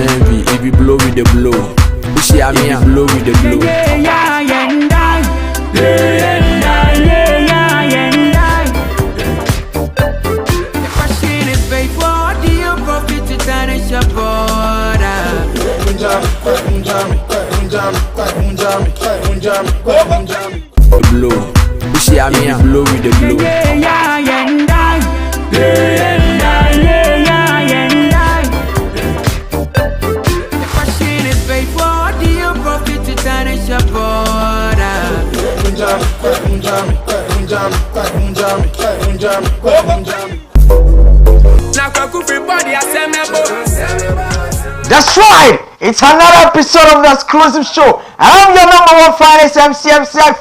If you blow with the blow, push it at me and blow with the blow. The blow, push it at me and blow with the blow. That's right. It's another episode of the exclusive show. I'm your number one finest MC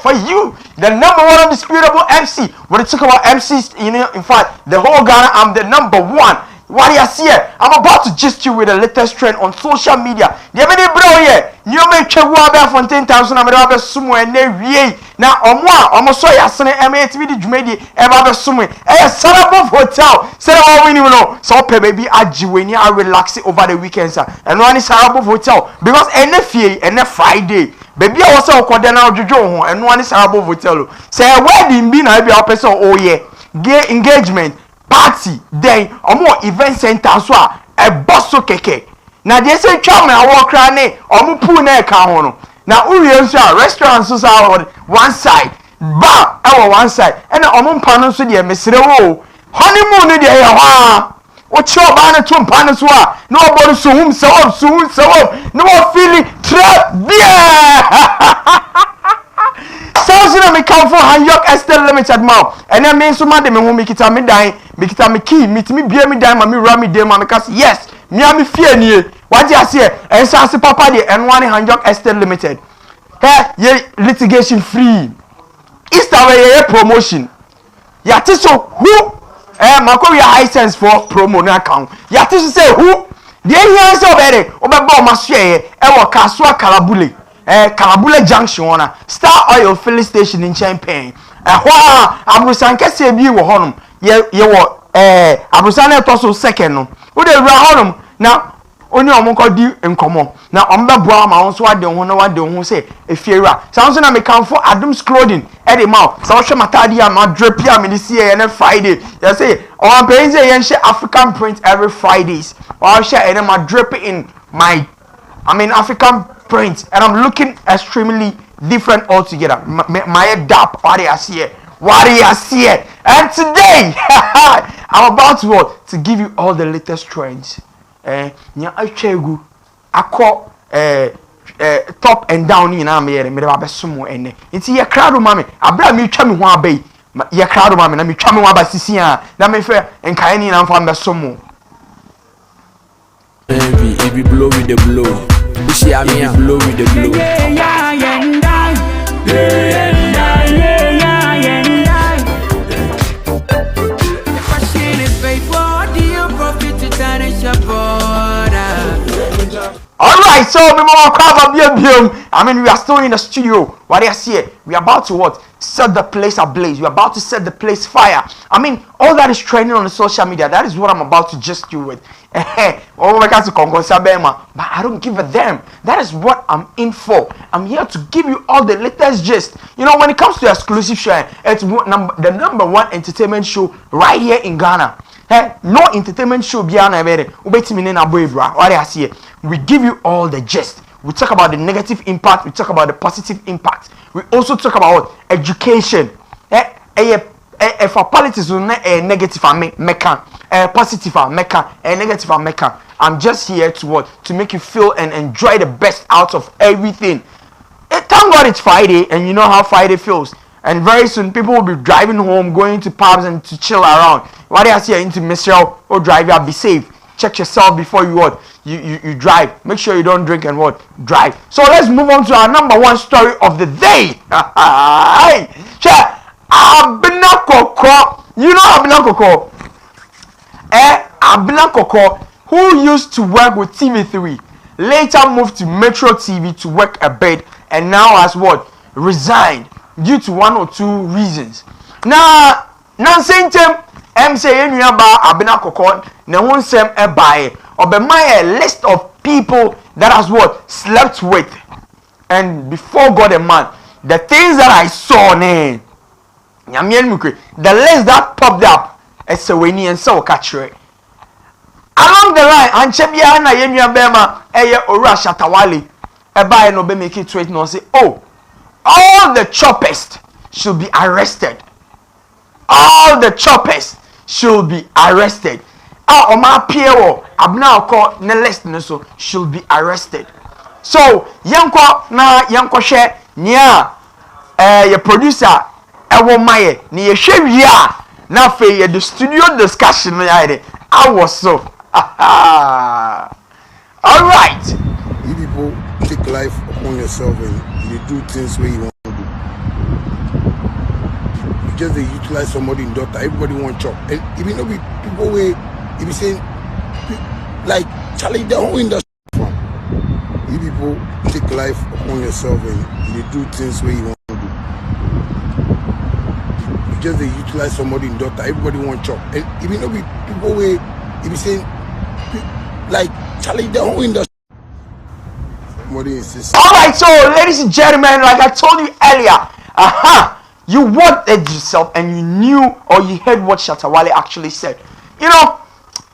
for you, the number one undisputable MC. When you talk about MCs, in fact, the whole Ghana, I'm the number one. What do you see here? I'm about to gist you with the latest trend on social media. The many bro here, you may check what about from 10,000. I'm about to somewhere near now. Almost so yesterday, MATV the Jumedi about somewhere. Sarabov Hotel. Say all we know. So baby, when you relax over the weekends, and one is Sarabov Hotel because any Friday. Baby, I was so called now Jojo, and one is Sarabov Hotel. Say a wedding being I be a person. Oh yeah, gay engagement. Party then more event center so a boss so keke na dey say twa me awọ kra ne omo pool na e ka ho no na uriye so restaurant so one side bar one side and omo mpa no so dey mesere wo honeymoon no dey ya ho o chi oba na to mpa no so na obodo so hum so no feel trap beer. Sounds me come for Hytvgh Estate Limited now. And I mean so man me who make it me die, make it me key, meet me beer me die, me ram me dey, me cause yes, me am fear nie. What you say? And so say papa dey and one Hytvgh Estate Limited. Hey, ye litigation free. Easter way promotion. Ya so who mako your license for promo na account. Ya say who? The here so better. Obeba ma share e wo Kasua Kalabule. Kalabule Junction wana Star Oil filling station in Champagne. Abrusan kese bi wo honum. Ye wo abrusan e to so second no. Wo de wura honum na oni omo ko di enkomo. Na ombe boa ma won so ade ho na wade ho say efiewura. Sounds na me kan for Adams clothing e de mouth. So hwe matadi am drip ya me this year na Friday. You say on pay say yen share African print every Fridays. Or share and ma drip in my African print, and I'm looking extremely different altogether. My dap, what do you see? And today, I'm about to give you all the latest trends. Hytvgh, I call top and down in America. Me ba sumo ene. Nti ye crowd mama, abra me twa me ho abai. Ye crowd mama na me twa me ho abasisi a. Na me fe enkan ni na mfa me sumo. If you blow with the blow, push it at me and blow with the blow. Alright, so we are still in the studio. What I see, we are about to set the place ablaze. We are about to set the place fire. All that is trending on the social media. That is what I'm about to just do with. Oh my God, but I don't give a damn. That is what I'm in for. I'm here to give you all the latest gist. When it comes to exclusive show, it's the number one entertainment show right here in Ghana. No entertainment show beyond what I see. We give you all the gist. We talk about the negative impact. We talk about the positive impact. We also talk about education. If a politics is negative, positive, negative, I'm just here to make you feel and enjoy the best out of everything. Thank God it's Friday, and you know how Friday feels. And very soon, people will be driving home, going to pubs and to chill around. What I see into Michelle or drive, be safe. Check yourself before you drive. Make sure you don't drink and drive. So let's move on to our number one story of the day. Abena Koko. You know Abena Koko? Abena Koko, who used to work with TV3, later moved to Metro TV to work a bit, and now has resigned due to one or two reasons. Now saying say you ba Abena Koko na won sem e bae obema a list of people that has what slept with, and before God and man, the things that I saw, the list that popped up, it's a winning and so catch it. Along the line, and Chebia na Yemia Bema, Ora Shatawale, a buy no be make it straight no say, oh, all the choppers should be arrested. All the choppers should be arrested. Oma Piero, Abna ko Nelest Neso should be arrested. So, Yanko share nia your producer, Ewo Maye, ni ye share ya. Now for the studio discussion, I was so. All right. You people take life upon yourself and you do things where you want to do. You just they utilize somebody in daughter. Everybody want chop. And if you know people where if you saying like challenge the whole industry from. You people take life upon yourself and you do things where you want to do. You just they utilize somebody in daughter. Everybody want chop. And if you know people where if you saying like challenge the whole industry. All right, so ladies and gentlemen, like I told you earlier, you wanted yourself and you knew or you heard what Shatawale actually said. You know,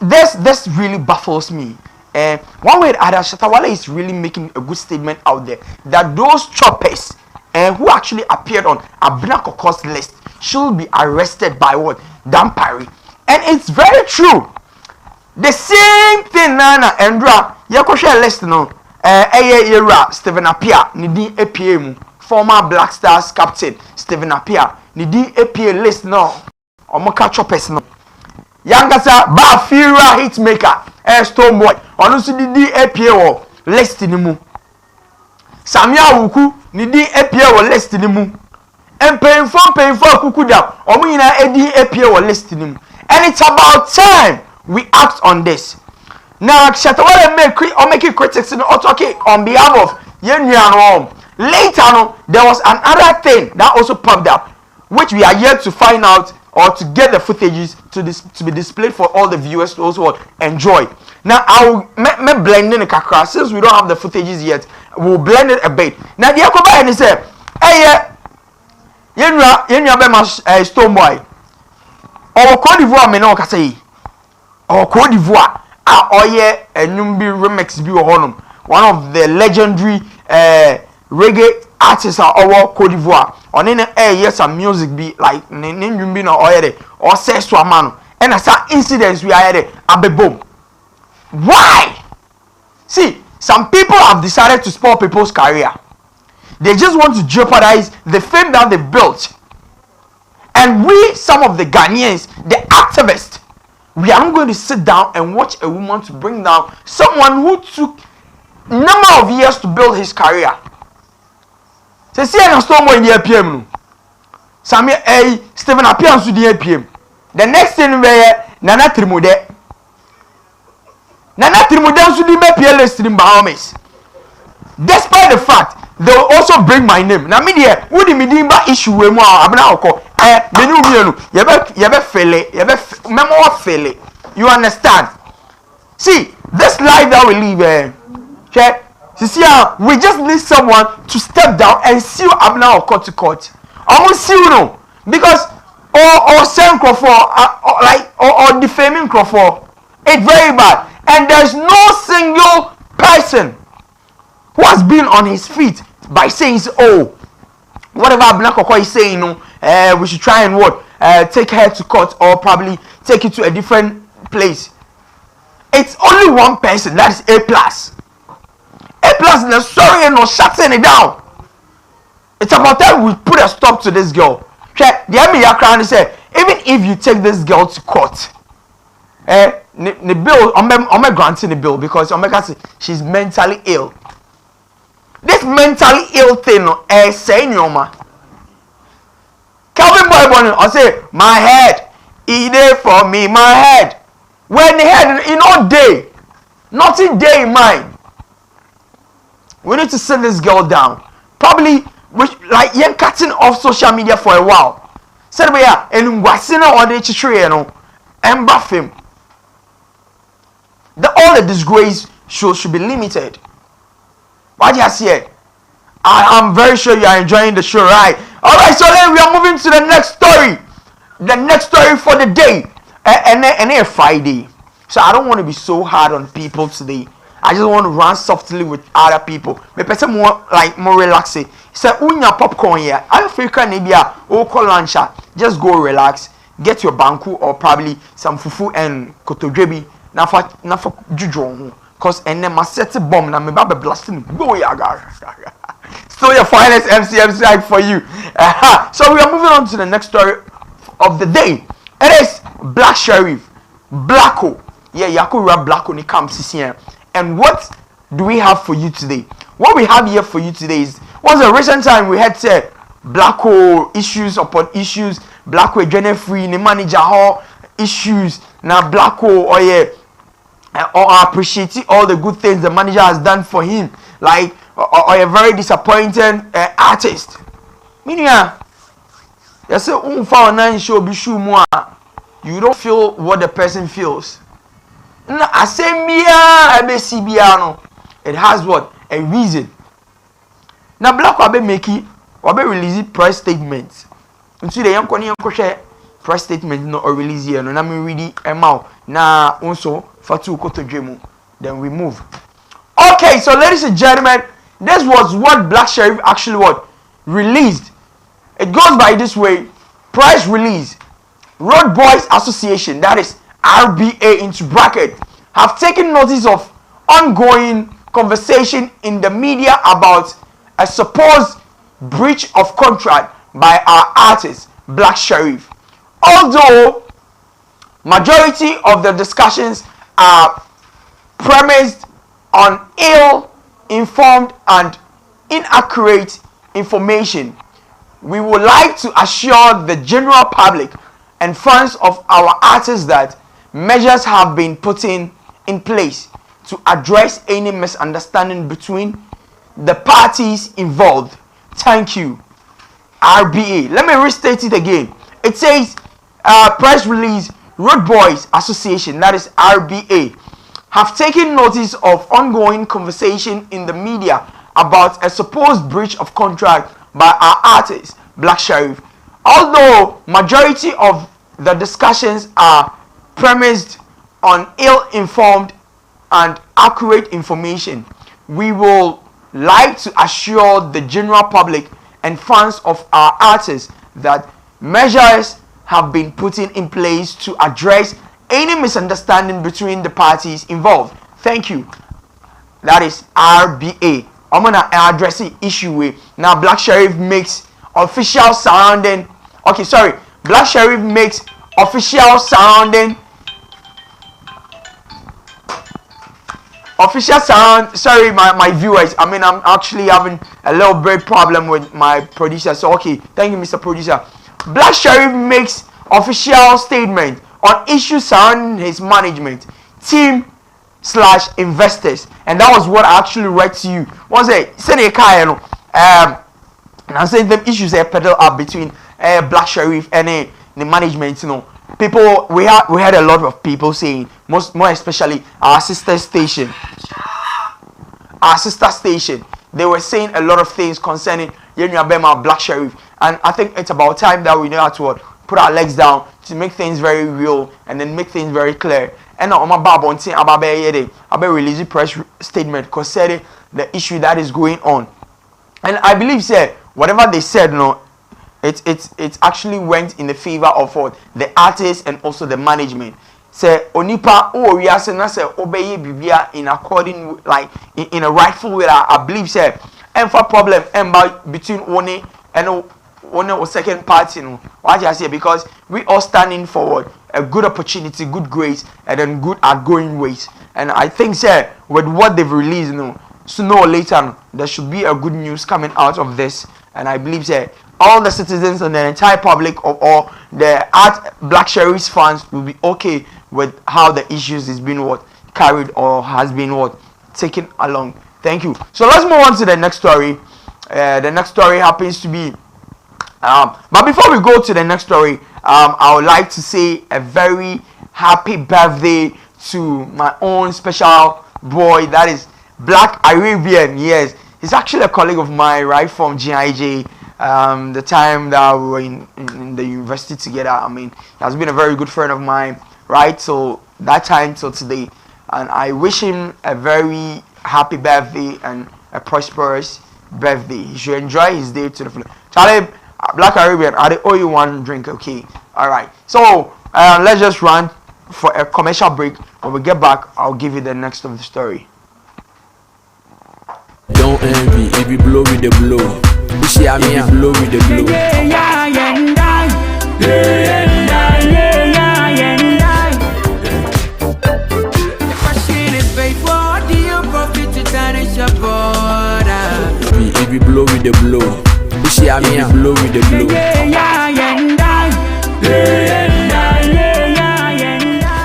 this really baffles me. And one way or other, Shatawale is really making a good statement out there that those choppers who actually appeared on Abna Koko's list should be arrested by what? Dampari. And it's very true. The same thing Nana and Dra Yakosha list no Stephen Appiah Nidi APM former Black Stars captain Stephen Appiah Nidi APA list no Omoka choppers no Yangasa Bafira hitmaker Stoneboy Onusu Nidi APA list ni mu Samia Wuku Nidi APA list ni mu and paying for kuku down Omina Edi APA list ni mu. And it's about time we act on this. Now, Shatawale make it critics in okay on behalf of Yenyano. Later, there was another thing that also popped up, which we are yet to find out or to get the footages to be displayed for all the viewers to also enjoy. Now, I'll blend in the kakra since we don't have the footages yet. We'll blend it a bit. Now, the Yakoba and he said, "Hey, Yenya Bema Stoneboy, or Cote d'Ivoire, me no kase." Or Cote d'Ivoire, Oye Numbi remix bi honum. One of the legendary reggae artists are over Cote d'Ivoire. On in yes some music be like Numbi no Oye de or says to a man. And as incidents we are there abeboom. Why? See, some people have decided to spoil people's career. They just want to jeopardize the fame that they built. And we, some of the Ghanaians, the activists, we are not going to sit down and watch a woman to bring down someone who took number of years to build his career. Say, see, I storm in the APM. Samia Stephen Appiah to the APM. The next thing we Nana Trimude. Nana Trimude to the APM list in Bahamas. Despite the fact they will also bring my name. Now, media, would the Medimba issue with more Abnauko? You understand? See, this life that we live, we just need someone to step down and seal Abnauko to court. Almost seal no, because or send Crawford or defaming Crawford. It's very bad, and there's no single person who has been on his feet by saying, oh, whatever Abnauko is saying, we should try and what? Take her to court or probably take it to a different place. It's only one person, that is A+. A+ is sorry and not shutting it down. It's about time we put a stop to this girl. The Army Yakran said, even if you take this girl to court, the bill, I'm granting the bill because she's mentally ill. This mentally ill thing, saying your man. Calvin Boy Bonnie, I say, my head, he there for me, my head. When the head, in all day, nothing day in mind. We need to sit this girl down. Probably, like, you're cutting off social media for a while. Said we are, and Wasina or the Chitrino, and buff him. All the disgrace shows should be limited. What do you say? I'm very sure you are enjoying the show, right? Alright, so then we are moving to the next story. The next story for the day. And then Friday. So I don't want to be so hard on people today. I just want to run softly with other people. Me person more relaxing. Say unya popcorn here. I feel Nibia or call luncher. Just go relax. Get your banku or probably some fufu and kotodrebi. Na for juju. Cause and then my set bomb na me ba blasting. Go yaga. Still your finest MC for you. So we are moving on to the next story of the day. It is Black Sheriff, Blacko. Yeah, Yakura Blacko ni comes here. And what do we have for you today? What we have here for you today is was a recent time we had said Blacko issues upon issues, Blacko journey free, the manager hall issues. Now Blacko or appreciating all the good things the manager has done for him. Like or a very disappointing artist. Meaning, you say, you don't feel what the person feels. I say, it has what? A reason. Now, Black Wabe make it, Wabe release press statements. Until the young share press statement no or release here. No, na me read it out. Na also for two koto jemu. Then we move. Okay, so ladies and gentlemen, this was what Black Sheriff actually what released. It goes by this way: press release. Road Boys Association, that is RBA into bracket, have taken notice of ongoing conversation in the media about a supposed breach of contract by our artist Black Sheriff. Although majority of the discussions are premised on ill-informed and inaccurate information, we would like to assure the general public and fans of our artists that measures have been put in place to address any misunderstanding between the parties involved. Thank you, RBA. Let me restate it again. It says press release: Road Boys Association, that is RBA, have taken notice of ongoing conversation in the media about a supposed breach of contract by our artist Black Sheriff. Although majority of the discussions are premised on ill-informed and accurate information, we will like to assure the general public and fans of our artists that measures have been put in place to address any misunderstanding between the parties involved. Thank you. That is RBA. I'm gonna address the issue with now. Black Sheriff makes official sounding. Okay, sorry. Black Sheriff makes official sounding. Official sound. Sorry, my viewers. I mean, I'm actually having a little bit problem with my producer. So okay, thank you, Mr. Producer. Black Sheriff makes official statement on issues surrounding his management team / investors, and that was what I actually read to you. Once I said and I'm saying them issues are pedal up between Black Sheriff and the management. You know, people we had a lot of people saying, more especially our sister station, they were saying a lot of things concerning Bema Black Sheriff, and I think it's about time that we know how to put our legs down to make things very real and then make things very clear. And now my bab on Abe release a press statement concerning the issue that is going on. And I believe whatever they said, no, it actually went in the favor of the artists and also the management. Say onipa we are saying say obey bibia in according like in a rightful way. I believe and for problem between one and one or second party, you know, what I say, because we all standing forward a good opportunity, good grace, and then good outgoing ways. And I think with what they've released, you know, sooner or later there should be a good news coming out of this. And I believe all the citizens and the entire public of all the art Black Sheriff's fans will be okay with how the issues is being carried or has been taken along. Thank you. So let's move on to the next story. The next story happens to be but before we go to the next story, I would like to say a very happy birthday to my own special boy that is Black Arabian. Yes, he's actually a colleague of mine, right from GIJ. The time that we were in the university together. I mean, he has been a very good friend of mine, right? So that time till today, and I wish him a very happy birthday and a prosperous birthday. He should enjoy his day to the full. Charlie, Black Arabian, I owe you one drink, okay? All right. So let's just run for a commercial break. When we get back, I'll give you the next of the story. Don't envy if you blow with the blow. If you blow with the blow. If you blow with the blow. If you blow with the blow.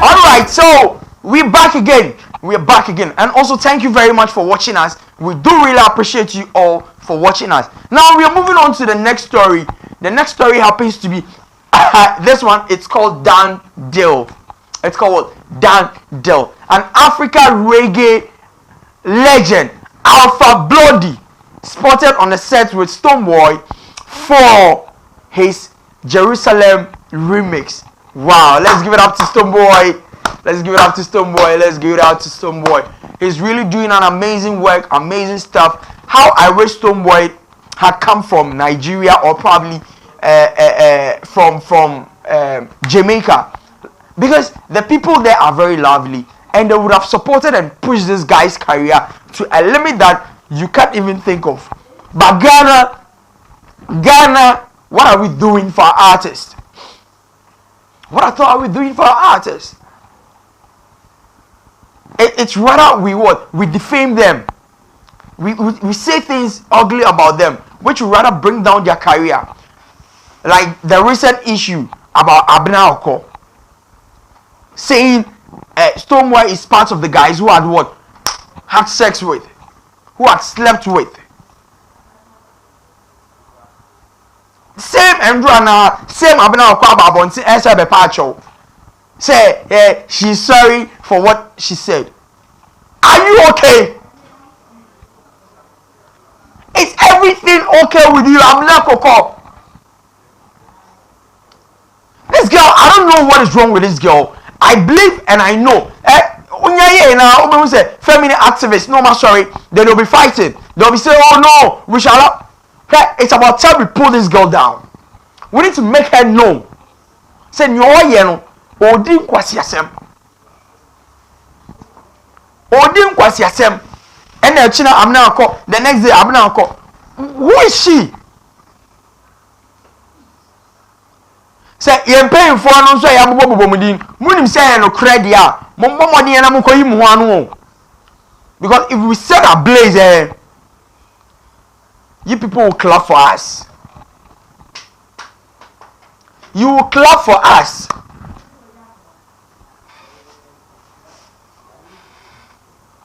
Alright, so we're back again. We're back again. And also thank you very much for watching us. We do really appreciate you all for watching us. Now we are moving on to the next story. The next story happens to be this one. It's called Dan Dill. It's called Dan Dill. An Africa reggae legend, Alpha Blondy, spotted on the set with Stonebwoy for his Jerusalem remix. Wow, let's give it up to Stonebwoy. Let's give it up to Stonebwoy. Let's give it up to Stonebwoy. He's really doing an amazing work, amazing stuff. How I wish Stonebwoy had come from Nigeria or probably from Jamaica, because the people there are very lovely and they would have supported and pushed this guy's career to a limit that you can't even think of. But Ghana, what are we doing for our artists? What I thought are we doing for our artists? It's rather we defame them. We say things ugly about them, which would rather bring down their career. Like the recent issue about Abena Oko, saying Stonebwoy is part of the guys who had had sex with, who had slept with. Same Andrew same Abena Oko about Esa Bepacho. Say she's sorry for what she said. Are you okay? Is everything okay with you? Abena Oko. This girl, I don't know what is wrong with this girl. I believe and I know. Feminine activists, no more sorry. Then they'll be fighting. They'll be saying, oh no, we shall not. It's about time we pull this girl down. We need to make her know. Say, no, Odin kwasiasem. Odin kwasiasem. And then China, I'm now called. The next day, I'm now called. Who is she? Say, you're paying for no so ya bobo bomudin. Munim say no credit ya. Momodi na mo koyi mu anu. Because if we set ablaze, you people will clap for us. You will clap for us.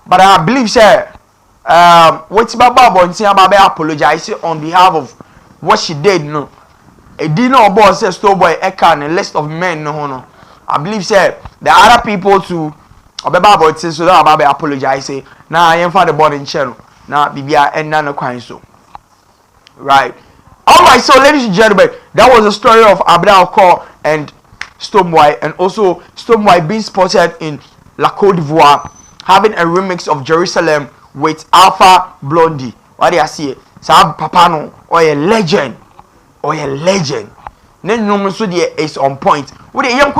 But I believe, sir, what's Baba Bontia Baba apologize on behalf of what she did. No, a dinner boss says Stonebwoy Eka and a list of men. No. I believe, sir, the other people too. Baba Boy says so that Baba apologize. Say, now I am for the body in channel. Now, Bibia and Nana Quine so. Right. Alright, so ladies and gentlemen, that was the story of Abena Oko and Stonebwoy, and also Stonebwoy being spotted in La Côte d'Ivoire, having a remix of Jerusalem with Alpha Blondy. What do you see? So Papa no, or a legend. Or a legend. Then no so there is on point. What the young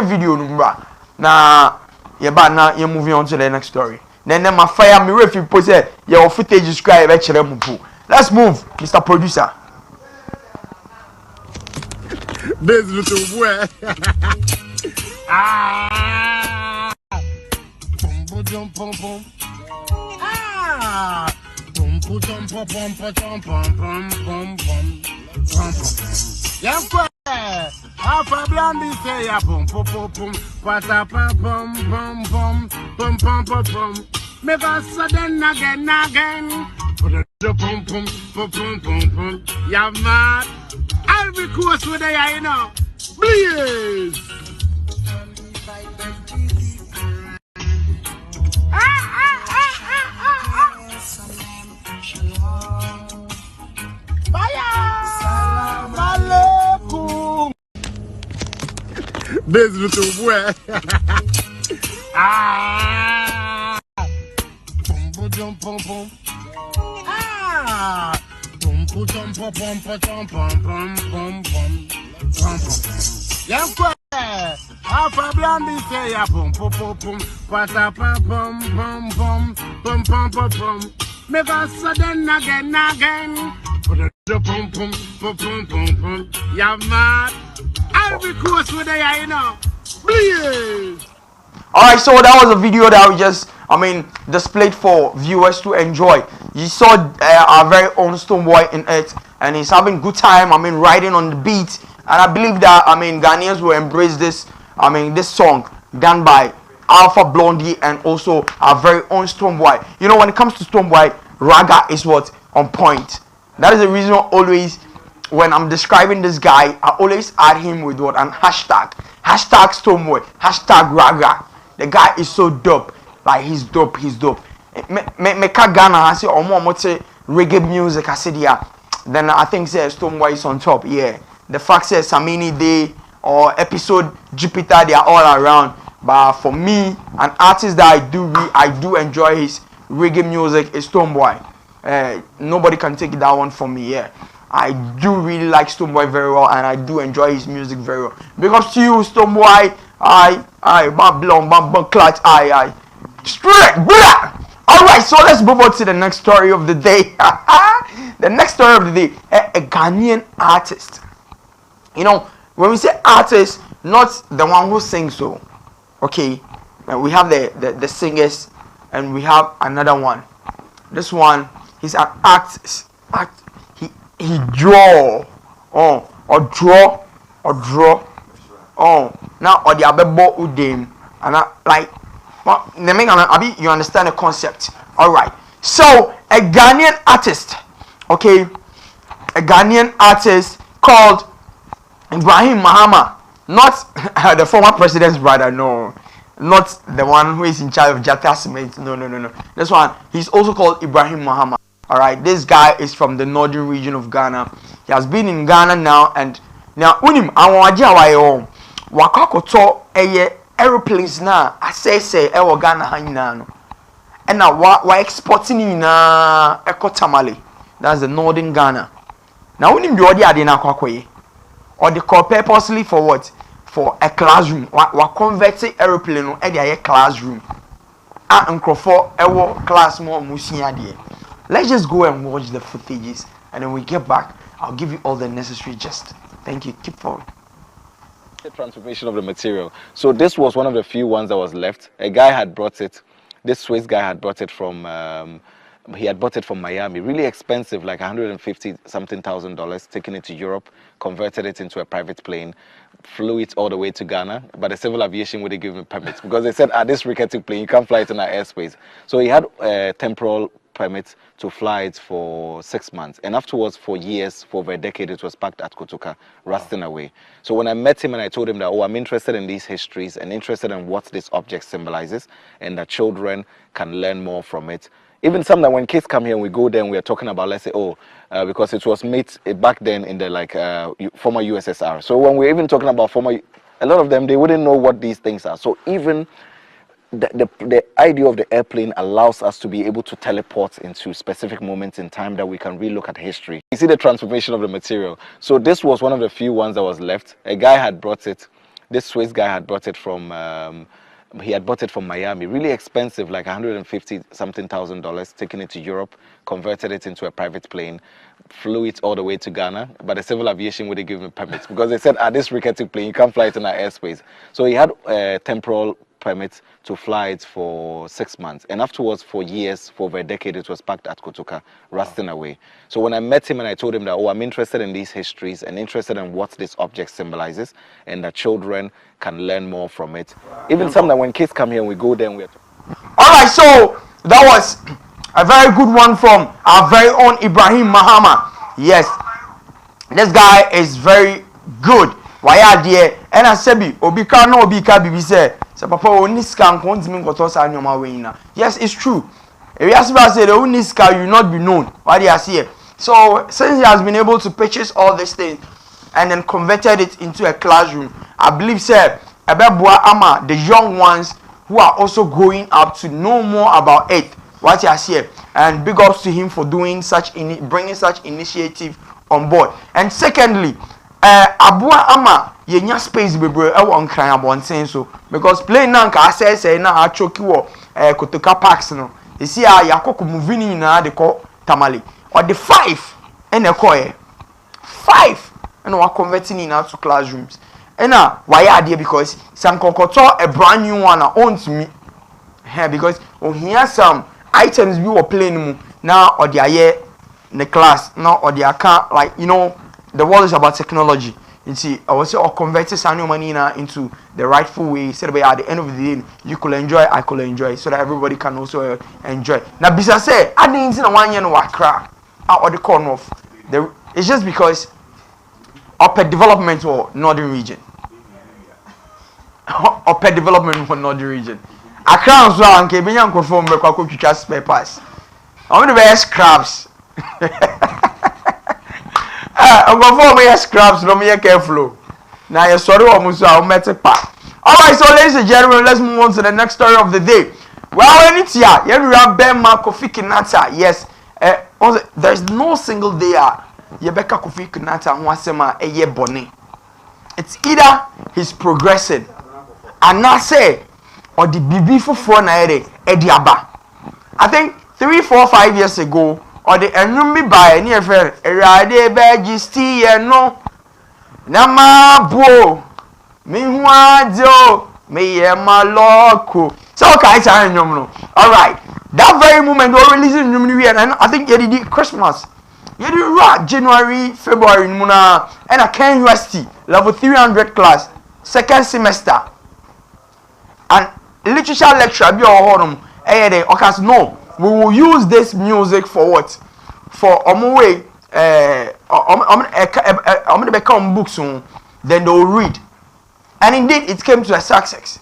video number. Now now you're moving on to the next story. Then my fire me if you post your footage describe. Let's move, Mr. Producer. This little boy. Ah. Pum pum pum pum. Ah. Pum pum pum pum pum pum pum pum pum. Yes, boy. Alpha Blondy say ya pum pum pum pum. Pata pum pum pum pum pum pum pum pum. Make us sudden again. Pum pum pum pum pum pum pum. Ya mad. I'll be course with you know. Please. Ah, ah, This little boy. Ah. Pum pum pum pum. Ah. Pum pum pum pum pum pum pum pum pum pum. Yes, sir. Alpha Blondie say ya pum pum pum pum. Pata pum pum pum pum pum pum pum pum. Make us sudden again. Pum pum pum pum pum pum pum. Yeah, man. I'll be close with the you know. Please. Alright, so that was a video that we just, displayed for viewers to enjoy. You saw our very own Stonebwoy in it, and he's having good time, riding on the beat. And I believe that, Ghanaians will embrace this, this song done by Alpha Blondie and also our very own Stonebwoy. You know, when it comes to Stonebwoy, raga is what? On point. That is the reason always, when I'm describing this guy, I always add him with what? An hashtag. Hashtag Stonebwoy. Hashtag raga. The guy is so dope. Like, he's dope. Me Ghana, I say, reggae music, I said, yeah. Then I think Stonebwoy is on top. Yeah. The fact says Samini Day or episode Jupiter, they are all around. But for me, an artist that I do enjoy his reggae music is Stonebwoy. Nobody can take that one from me. Yeah. I do really like Stonebwoy very well, and I do enjoy his music very well. Because to you, Stonebwoy, straight, blah. Alright, so let's move on to the next story of the day. The next story of the day, a Ghanaian artist. You know, when we say artist, not the one who sings so. Okay, and we have the singers, and we have another one. This one, he's an artist. He draw, or draw. Now or the abebo udem, and you understand the concept. All right. So a Ghanaian artist, okay, a Ghanaian artist called Ibrahim Mahama, not the former president's brother, no, not the one who is in charge of Jata Cement, no. This one, he's also called Ibrahim Mahama. All right, this guy is from the northern region of Ghana. He has been in Ghana now, and now unim awon wakakoto aeroplanes na asese ewo Ghana hanyina no. And now wa exporting na Tamale. That's the northern Ghana. Now unim the odi ade na kwakoye. Or the call purposely for what? For a classroom. Wa converting aeroplane no e dey classroom. Nkrofo ewo class mo musia de. Let's just go and watch the footages, and then we get back. I'll give you all the necessary gist. Thank you. Keep forward. The transformation of the material. So this was one of the few ones that was left. A guy had brought it. This Swiss guy had brought it from. He had bought it from Miami. Really expensive, like $150-something thousand. Taking it to Europe, converted it into a private plane, flew it all the way to Ghana. But the civil aviation wouldn't give him permits because they said, this rickety plane, you can't fly it in our airspace. So he had temporal permit to fly it for 6 months, and afterwards for years, for over a decade, it was parked at Kotoka, rusting away. So when I met him and I told him that, I'm interested in these histories and interested in what this object symbolizes, and that children can learn more from it. Even some that when kids come here and we go there and we are talking about, let's say, because it was made back then in the former USSR. So when we're even talking about a lot of them, they wouldn't know what these things are. So even the idea of the airplane allows us to be able to teleport into specific moments in time that we can relook at history. You see the transformation of the material. So this was one of the few ones that was left. A guy had brought it. This Swiss guy had brought it from. He had bought it from Miami. Really expensive, like $150-something thousand. Taking it to Europe, converted it into a private plane, flew it all the way to Ghana. But the civil aviation wouldn't give him permits because they said, this rickety plane, you can't fly it in our airspace. So he had temporal permit to fly it for 6 months, and afterwards for years, for over a decade, it was parked at Kotoka, rusting away. So when I met him and I told him that, I'm interested in these histories and interested in what this object symbolizes, and that children can learn more from it. Even some that when kids come here and we go there and we're Alright, so that was a very good one from our very own Ibrahim Mahama. Yes, this guy is very good. Why are there? And I said, Obika no Obika bibi say, so papa oniska nkontimi nkoto sa nyoma we na. Yes, it's true. If you ask me, I say the oniska you will not be known. Why do you see it? So since he has been able to purchase all these things and then converted it into a classroom, I believe, sir, ebeboa ama the young ones who are also growing up to know more about it. What he has here, and big ups to him for doing bringing such initiative on board. And secondly, abua ama yenya space bebre e won kran abonten so, because play now ka say na achoki wo Kotoka Parks no. You see yakoko movie ni na de ko Tamale or the 5 and a koye 5 and we converting in to classrooms. And now why are there, because some konkoto a brand new one owns me here, because when here some items we were playing now or the aye in the class now or the account, like you know the world is about technology. You see, I was say or converting some money now into the rightful way, so that at the end of the day you could enjoy, I could enjoy, so that everybody can also enjoy. Now bisa say I didn't in 1 year no wakra or the corner of the, it's just because upper development or northern region. Upper development for northern region. Accra so anke benya nkrofo mbekwa ko twitwa spare parts. I'm the best scraps. I'm going for my scraps, no me careful. Now you're sorry almost I'll met a part. Alright, so ladies and gentlemen, let's move on to the next story of the day. Well, when it's here, you have Ben Kofi Kinata. Yes, there's no single day Yebeka Kofi Kinata wasema eye bone. It's either he's progressing and not say or the BB for na ediaba. I think 3, 4, 5 years ago, or the enemy by any affair, Erade Begisti no Nama Bo Minwadio Mayema Loco. So okay, alright. That very moment we're releasing Numini, and I think you did Christmas. You did January, February, Muna, and a Ken University level 300 class, second semester. And literature lecture be all home. Okay, no. We will use this music for what? For way I'm become books soon, then they'll read. And indeed it came to a success.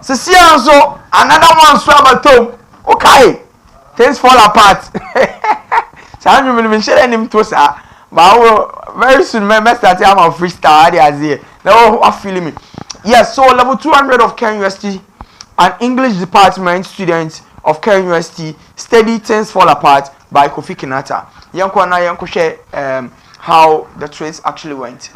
So see also another one swab at home. Okay, things fall apart. So I don't even share him to sir. But I will very soon start I'm freestyle as here. Now are feeling me. Yes, so level 200 of Ken University, an English department students of Ken University, Steady Things Fall Apart by Kofi Kinata. Yanko and I share how the trades actually went.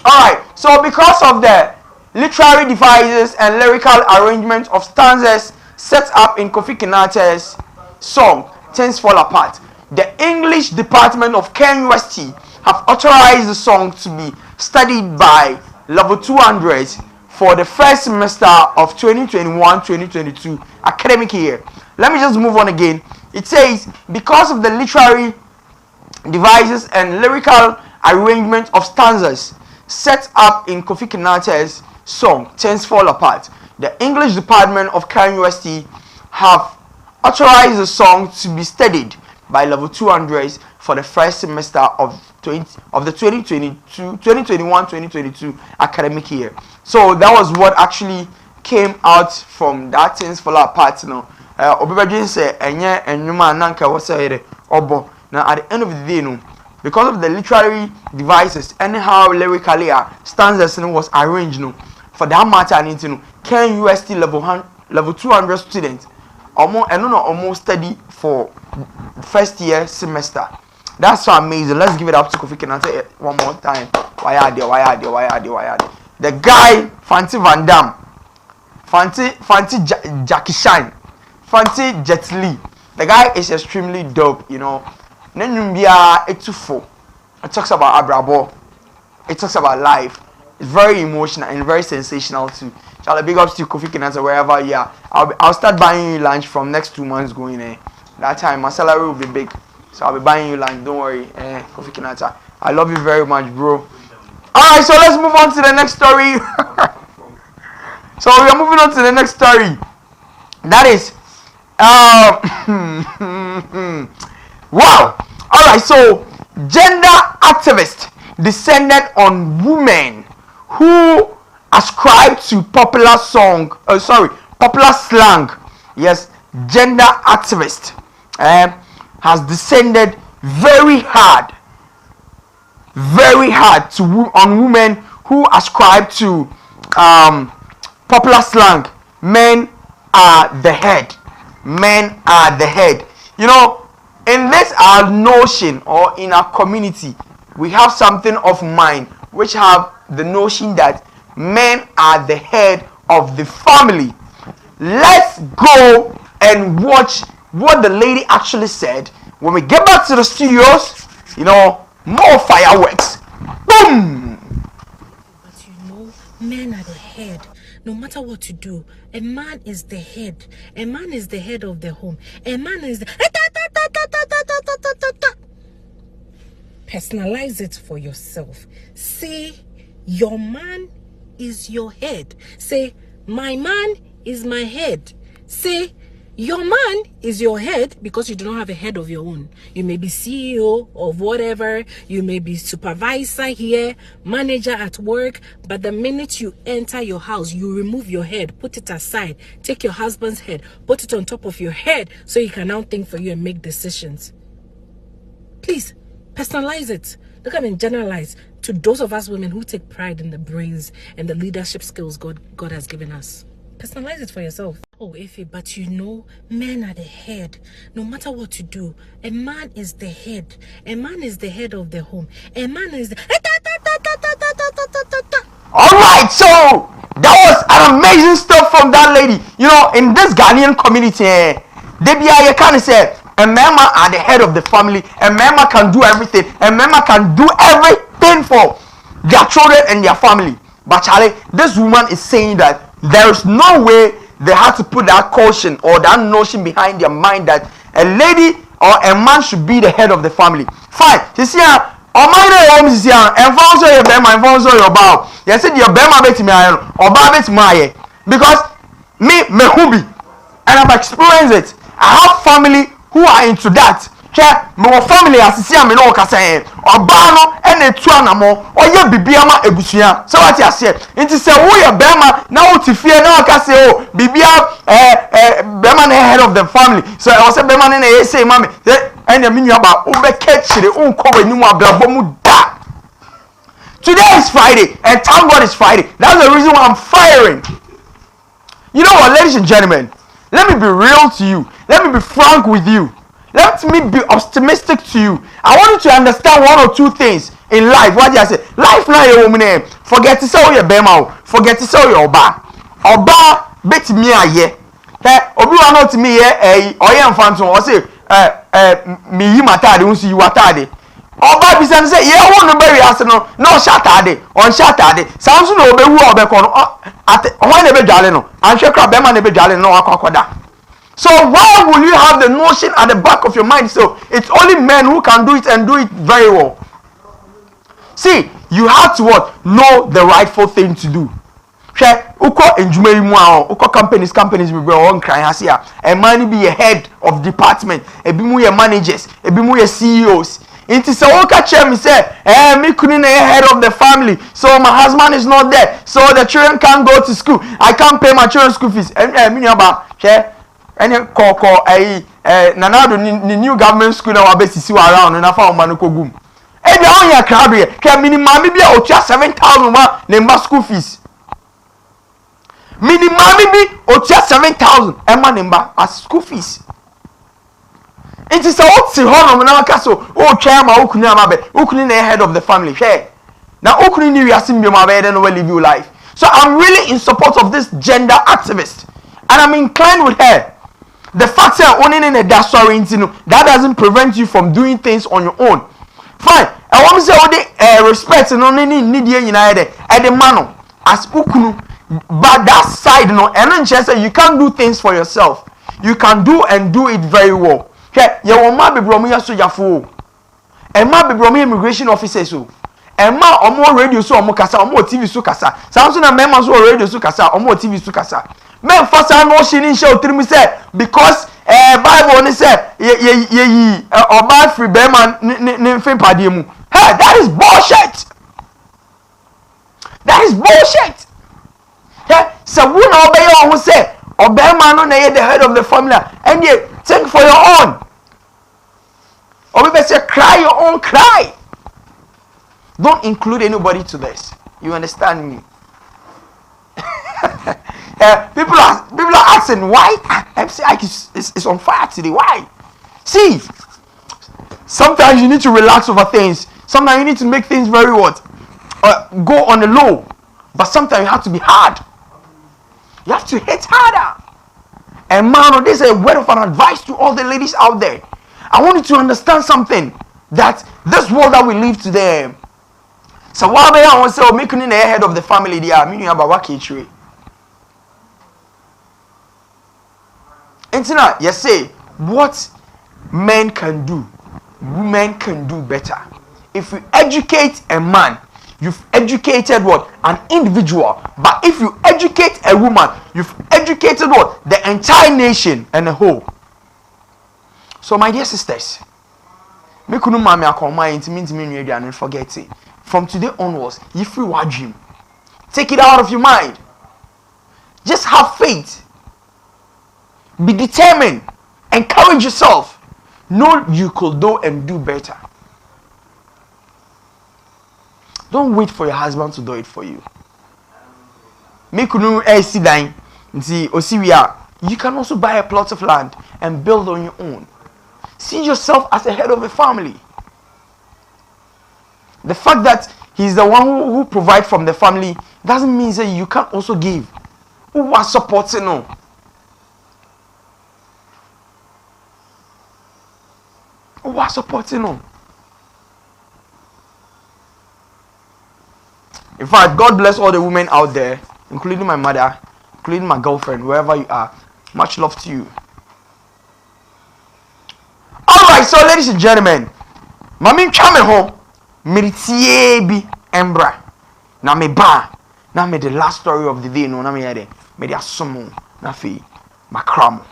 Alright, so because of the literary devices and lyrical arrangement of stanzas set up in Kofi Kinata's song Things Fall Apart, the English department of Ken University have authorized the song to be studied by level 200 for the first semester of 2021-2022 academic year. Let me just move on again. It says, because of the literary devices and lyrical arrangement of stanzas set up in Kofi Kinata's song Things Fall Apart, the English department of Ken University have authorized the song to be studied by level 200s for the first semester of the 2021-2022 academic year. So that was what actually came out from that Things Fall Apart. Now, Obibajin said, "Enye enyuma nanka wasere obo." Now, at the end of the day, no, because of the literary devices and how lyrically stanzas was arranged, no, for that matter, I need to know, Ken UST level 200 students almost study for first year semester. That's so amazing. Let's give it up to Kofi Kinata one more time. Why are they? The guy, Fancy Van Damme, Fancy Jackie Chan, Fancy Jet Li. The guy is extremely dope, you know. It talks about Abrabo. It talks about life. It's very emotional and very sensational too. Charlie, big ups to Kofi Kinata wherever you are. I'll start buying you lunch from next 2 months going there. That time my salary will be big. So I'll be buying you lunch. Don't worry. Kofi Kinata. I love you very much, bro. Alright, so let's move on to the next story. So we are moving on to the next story. That is wow. Alright, so gender activist descended on women who ascribe to popular slang. Yes, gender activist has descended very hard on women who ascribe to popular slang, men are the head. Men are the head. You know, in this our notion or in our community, we have something of mind which have the notion that men are the head of the family. Let's go and watch what the lady actually said. When we get back to the studios, you know, more fireworks. Boom! But you know, men are the head. No matter what you do, a man is the head. A man is the head of the home. A man is the... Personalize it for yourself. Say, your man is your head. Say, my man is my head. Say, your man is your head because you do not have a head of your own. You may be CEO of whatever, you may be supervisor here, manager at work, but the minute you enter your house, you remove your head, put it aside, take your husband's head, put it on top of your head so he can now think for you and make decisions. Please, personalize it. Look at me, generalize to those of us women who take pride in the brains and the leadership skills God has given us. Personalize it for yourself. Oh, Ife, but you know, men are the head. No matter what you do, a man is the head. A man is the head of the home. A man is the... Alright, so that was an amazing stuff from that lady. You know, in this Ghanaian community, they kind of say, a man are the head of the family. A man can do everything. A man can do everything for their children and their family. But Charlie, this woman is saying that there is no way they have to put that caution or that notion behind their mind that a lady or a man should be the head of the family. Fine. You see, on my home is here, and for your bema, and for your bow. You said your bema bet me, or babet my because me hubi, and I've experienced it. I have family who are into that. My family as see am no kasa eh oba no e na tu anamo oye bibia ma ebusua so what you say nti say wo ye bema na wo tifie na kasa o bibia bema na head of the family so I say bema na e say mama and the menu aba wo be kechire unko wanimu abrabo mu da. Today is Friday and thank God it's Friday. That's the reason why I'm firing. You know what, ladies and gentlemen, let me be real to you. Let me be frank with you. Let me be optimistic to you. I want you to understand one or two things in life. What did I say? Life now your woman. Forget to say your bema. Forget to say your oba. Oba bet me a ye. Hey, obi wa not me ye. Oye mfanto. O say me yi matade. Unsi you atade. Oba bisa say ye won no bury ase no. No shatade. On shatade. Sounds no obe wu obe kono. Ate. Why ne be dwale no? Anhwe kra bema ne be dwale no akwakoda. So why will you have the notion at the back of your mind? So it's only men who can do it and do it very well. See, you have to what? Know the rightful thing to do. Uko enjumeri mu a uko companies we be on cry hasia. A man be a head of department, e bi mu ye managers, e bi mu ye CEOs. It is a worker chair me say, me couldn't head of the family, so my husband is not there, so the children can't go to school. I can't pay my children's school fees. And me about share. Any koko nanado ni new government school na wabesisi around na fa omanu kogum e bia on ya krabe ke minimum bi a otua 7,000 ma na mba school fees minimum bi otua 7,000 e ma na mba as school fees. It is a what si hono na maka so o twa ma okunu amabe okunu na head of the family share na okunu ni wiase mbio ma be no live your life. So I'm really in support of this gender activist and I'm inclined with her. The fact that owning in a that doesn't prevent you from doing things on your own. Fine. I want to say all the respect and only need you united at the man as ukunu, but that side no, and then just say you can't do things for yourself. You can do and do it very well. Okay, you will not be bromiya so yafo. And ma be bromiya immigration officer so. And ma omo radio so omo kasa, omo TV so kasa. Samson na member so radio so kasa, omo TV so kasa. Men first I know she didn't show to me say because Bible only say ye oba free bema ne fin padi mu. Hey, that is bullshit. That is bullshit. Hey, so who no obey you who say obema no na the head of the family and you think for your own. Or we say cry your own cry. Don't include anybody to this. You understand me? People are asking why MC Ike is on fire today. Why? See, sometimes you need to relax over things. Sometimes you need to make things very what? Go on the low. But sometimes you have to be hard. You have to hit harder. And man, this is a word of an advice to all the ladies out there. I want you to understand something. That this world that we live today. So why be I want to say making the head of the family there? I mean you about what Internet, you say what men can do, women can do better. If you educate a man, you've educated what? An individual. But if you educate a woman, you've educated what? The entire nation and the whole. So my dear sisters, make no mama akoma intimi and forget it. From today onwards, you free what dream. Take it out of your mind. Just have faith. Be determined. Encourage yourself. Know you could do and do better. Don't wait for your husband to do it for you. Make no sit down. You can also buy a plot of land and build on your own. See yourself as a head of a family. The fact that he's the one who provides from the family doesn't mean that you can't also give. Who was supporting no? Who was supporting no? In fact, God bless all the women out there, including my mother, including my girlfriend, wherever you are. Much love to you. Alright, so ladies and gentlemen, Mami chame home, miritie bi embra. Na me ba, na me the last story of the day no na me yede. Me dia somo na fi makramo.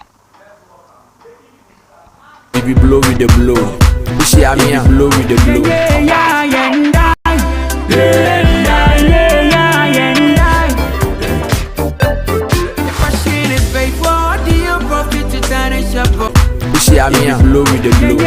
If you blow with the blow, you see I mean blow with the blow. You see I mean blow with the blow.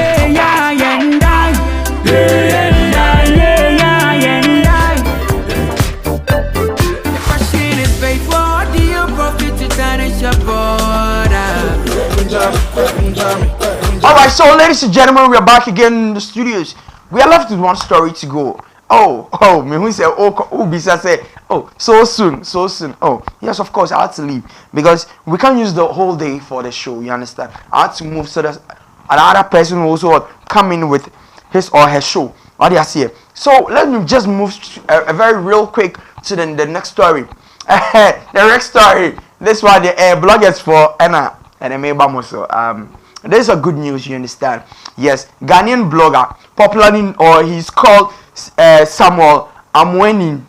Alright, so ladies and gentlemen, we are back again in the studios. We are left with one story to go. Me who say Bisa say, so soon. Oh, yes, of course, I had to leave because we can't use the whole day for the show. You understand? I had to move so that another person will also come in with his or her show. What do you see? So let me just move a very real quick to the next story. The next story. This one the bloggers for Anna and Emebamo. There's a good news, you understand? Yes, Ghanaian blogger, popularly, or he's called Samuel Amwenin.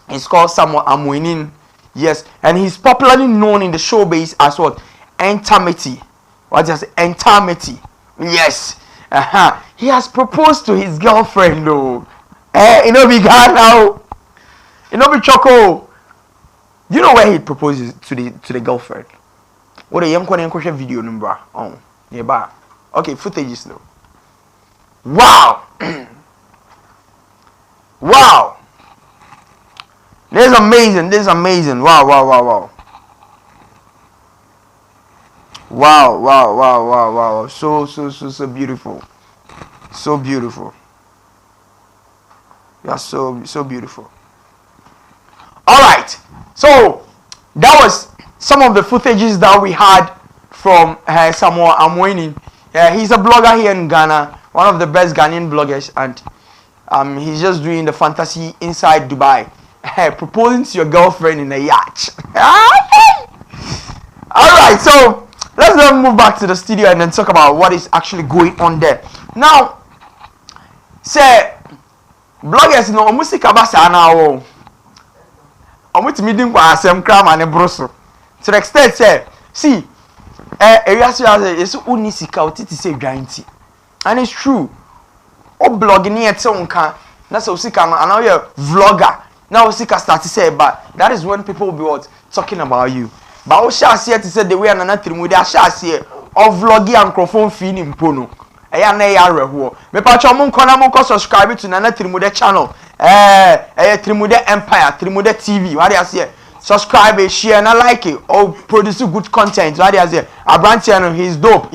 He's called Samuel Amwenin. Yes, and he's popularly known in the showbiz as what? Entamity. What is entamity? Yes. He has proposed to his girlfriend though. You know be God now. You know be Choco. You know where he proposes to the girlfriend? What a young video number. Oh, yeah, okay, footage though. Wow. Wow. This is amazing. Wow. Wow. So beautiful. So beautiful. You are so beautiful. Alright. So that was some of the footages that we had from Samuel Amwenin. He's a blogger here in Ghana, one of the best Ghanaian bloggers, and he's just doing the fantasy inside Dubai. Proposing to your girlfriend in a yacht. Alright, so let's then move back to the studio and then talk about what is actually going on there. Now, say bloggers no music abasa now. Omuti meeting kwa asem kram and broso. To the extent say, see, area is unisika otiti say gianti. And it's true. O blogging here tse unka na so sika no and now you vlogger. Now sika start to say but that is when people will be what talking about you. But o sha say to say the way anana trimu dey sha say o vlogging and microphone fi ni mpo no. Eya na ya reho. Me pa cho mon kona mon subscribe to Nana Trimude channel. Trimude Empire, Trimude TV. What do you say? subscribe it, share, and I like it. Oh, produce good content. Right there, Abrantiano, he's dope.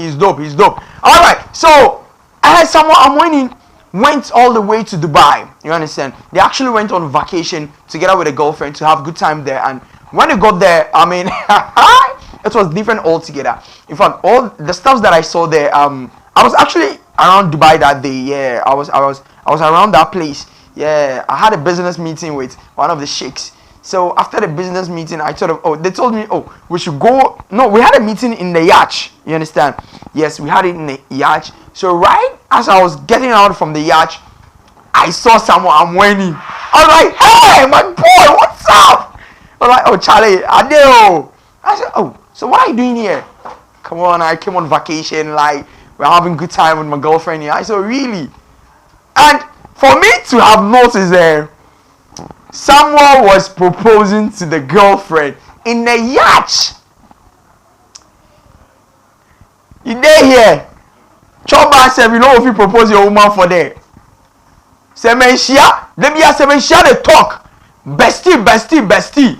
All right, so I had someone I'm winning went all the way to Dubai. You understand? They actually went on vacation together with a girlfriend to have good time there. And when they got there, I mean, it was different altogether. In fact, all the stuff that I saw there, I was actually around Dubai that day. Yeah, I was around that place. Yeah, I had a business meeting with one of the sheikhs. So after the business meeting, I thought of, they told me, we should go. No, we had a meeting in the yacht. You understand? Yes, we had it in the yacht. So right as I was getting out from the yacht, I saw someone I'm waiting. I was like, hey, my boy, what's up? I was like, oh, Charlie, Adeo. I said, oh, so what are you doing here? Come on, I came on vacation, like, we're having good time with my girlfriend here. I said, really? And for me to have noticed there, someone was proposing to the girlfriend in the yacht. You there here? Choba said, you know if you propose your woman for there. Semenshia, let me ask Semenshia the talk. Bestie.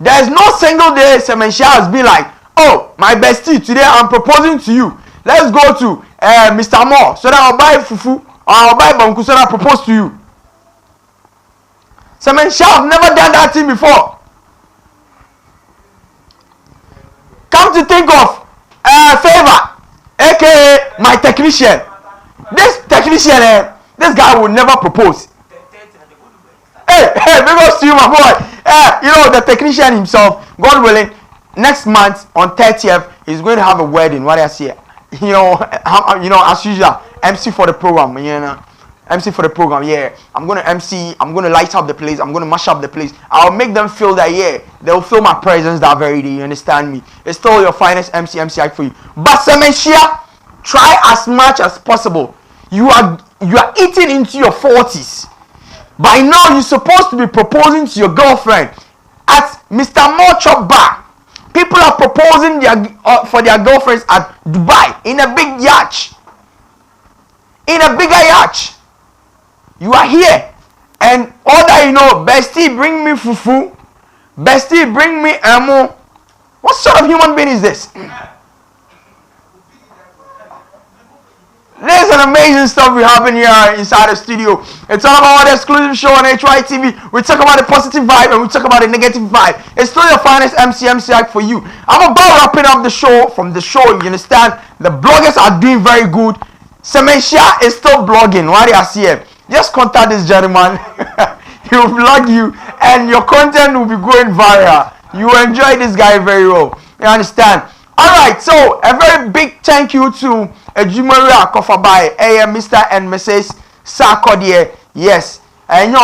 There's no single day Semenshia has been like, oh, my bestie, today I'm proposing to you. Let's go to Mr. Moore so that I'll buy fufu or I'll buy banku so that I propose to you. Semenshia have never done that thing before. Come to think of Favor, aka my technician. This technician, this guy will never propose. Hey, because to you, my boy. You know, the technician himself, God willing, next month on 30th, he's going to have a wedding. What I say, you know, as usual, MC for the program, you know. MC for the program, yeah. I'm gonna MC, I'm gonna light up the place, I'm gonna mash up the place. I'll make them feel that, yeah, they'll feel my presence that very day, you understand me? It's still your finest MC for you. But Semenshia, try as much as possible. You are eating into your 40s. By now, you're supposed to be proposing to your girlfriend at Mr. Mochop Bar. People are proposing for their girlfriends at Dubai in a big yacht. In a bigger yacht. You are here. And all that you know, bestie, bring me fufu. Bestie, bring me ammo. What sort of human being is this? There's an amazing stuff we have in here inside the studio. It's all about the exclusive show on Hytvgh. We talk about the positive vibe and we talk about the negative vibe. It's still your finest MC for you. I'm about wrapping up the show. From the show, you understand, the bloggers are doing very good. Semenshia is still blogging. What do you see here? Just contact this gentleman. He will vlog you and your content will be going viral. You will enjoy this guy very well. You understand? Alright, so a very big thank you to Ejumari Akofabai, Mr. and Mrs. Sarkodie. Yes. And you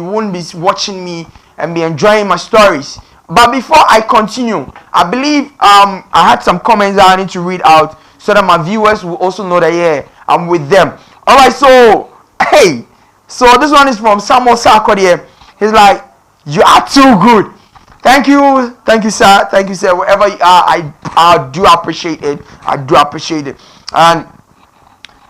won't be watching me and be enjoying my stories. But before I continue, I believe I had some comments I need to read out so that my viewers will also know that, yeah, I'm with them. Alright, so hey, so this one is from Samuel Sarkodie. He's like, you are too good. Thank you, sir. Wherever you are, I do appreciate it. And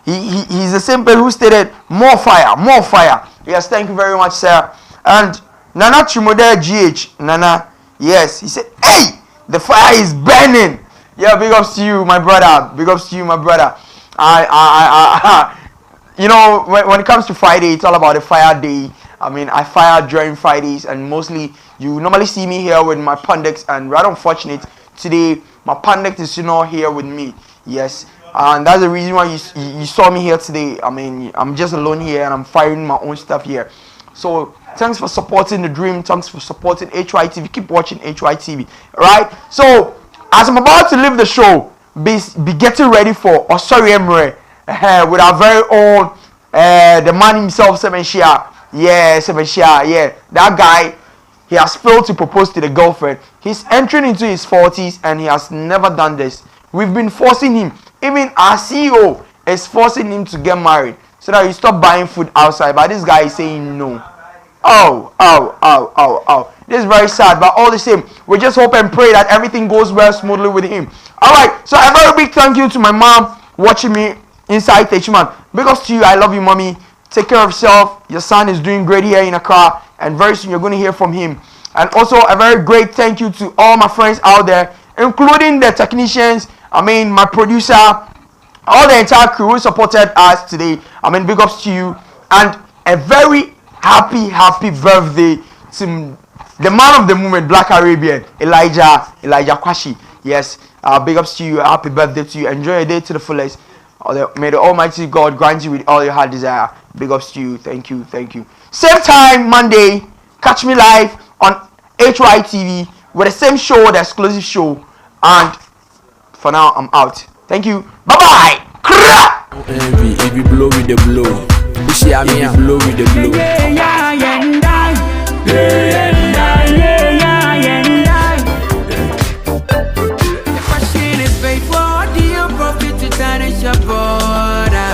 he's the same person who stated, more fire. Yes, thank you very much, sir. And Nana Chimode GH, Nana, yes, he said, hey, the fire is burning. Yeah, big ups to you, my brother. You know, when it comes to Friday, it's all about the fire day. I mean, I fire during Fridays, and mostly you normally see me here with my pundits, and rather unfortunate today my pundit is not here with me. Yes, and that's the reason why you saw me here today. I mean, I'm just alone here and I'm firing my own stuff here. So thanks for supporting the dream. Thanks for supporting Hytvgh. Keep watching Hytvgh. Right. So as I'm about to leave the show, be getting ready for Osori Emre with our very own the man himself, Semenshia. Yeah, Semenshia. Yeah, that guy. He has failed to propose to the girlfriend. He's entering into his 40s and he has never done this. We've been forcing him. Even our CEO is forcing him to get married so that he stop buying food outside. But this guy is saying no. Oh. This is very sad. But all the same, we just hope and pray that everything goes well smoothly with him. Alright, so a very big thank you to my mom watching me inside Techman. Because to you, I love you, mommy. Take care of yourself. Your son is doing great here in Accra, and very soon you're going to hear from him. And also a very great thank you to all my friends out there, including the technicians, my producer, all the entire crew who supported us today. Big ups to you. And a very happy birthday to the man of the moment, Black Arabian, Elijah Kwashi. Yes, big ups to you. Happy birthday to you. Enjoy your day to the fullest. May the Almighty God grant you with all your heart desire. Big ups to you. Thank you. Same time Monday. Catch me live on Hytvgh with the same show, the exclusive show. And for now, I'm out. Thank you. Bye bye. If you blow with the blow, if you blow with the blow. The question is faithful. What do you profit to tarnish your border?